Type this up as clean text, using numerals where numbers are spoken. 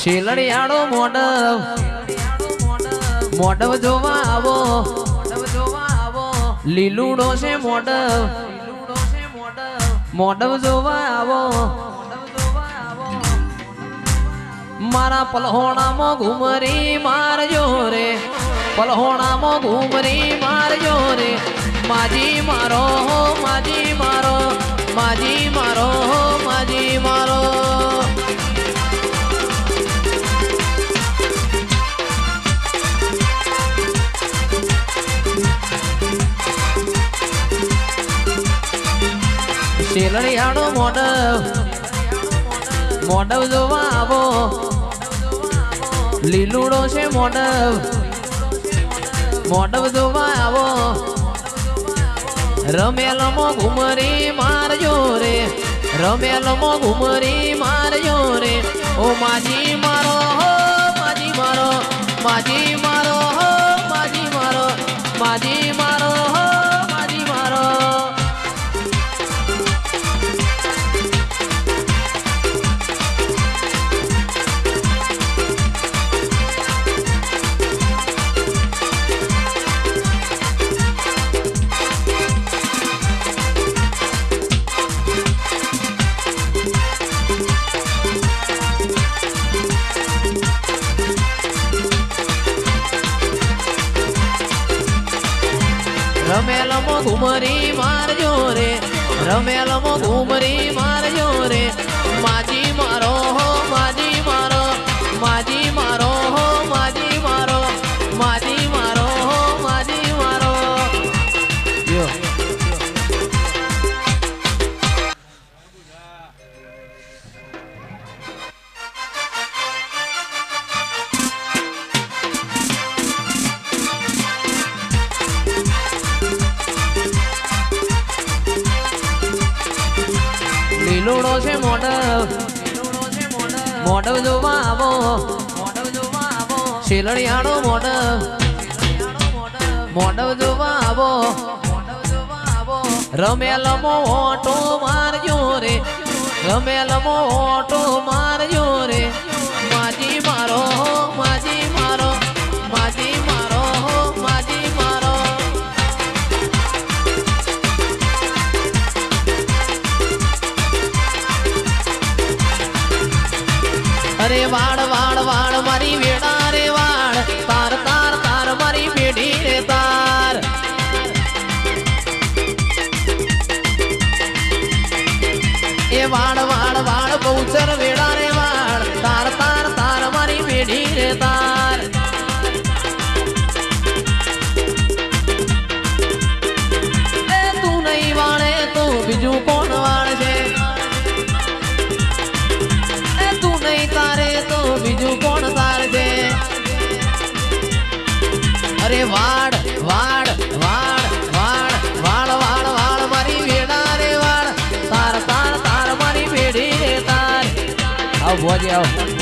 શેલડિયાળો મોડવ જોવા આવો લીલુડો છે મોડવ જોવા આવો મારા પલહોણામાં ઘુમરી મારજો રે પલહોણામાં ઘુમરી મારજો રે માજી મારો માજી મારો માજી મારો માજી મારો શેલડિયાળો મોડવ જોવા આવો લીલુડો છે મોડવ જોવા આવો રમેલમાં ઘુમરી મારજો રે રમેલમાં ઘુમરી મારજો રે ઓ માજી મારો માજી મારો માજી મારો માજી મારો માજી મારો માજી મારો રમેલમાં ઘુમરી મારજો રે રમેલમાં ઘુમરી મારજો રે માજી મારો માજી મારો માજી મારો માજી મારો માજી મારો માજી મારો લીલુડો છે મોડવ જોવા આવો શેલડિયાળો મોડવ જોવા આવો રમેલમાં ઓટો મારજો રે રમેલમાં ઓટો મારજો રે માજી મારો માજી મારો માજી મારો માજી મારો અરે વાળ વાળ વાળ મારી વેડા રે વાળ તાર તાર તાર મારી બેડી રે તાર એ વાળ વાળ વાળ બહુચર વેડા રે વાળ તાર તાર તાર મારી બેડી રે તાર એ તું નહીં વાળે તો બીજું કોણ વાળશે તારે તો બીજું કોણ તારશે અરે વાડ વાડ વાડ વાડ વાળ વાળ વાળ મારી વેડા રે વાળ તાર તાર તાર મારી બેડી રે તાર આવ ભોજી આવ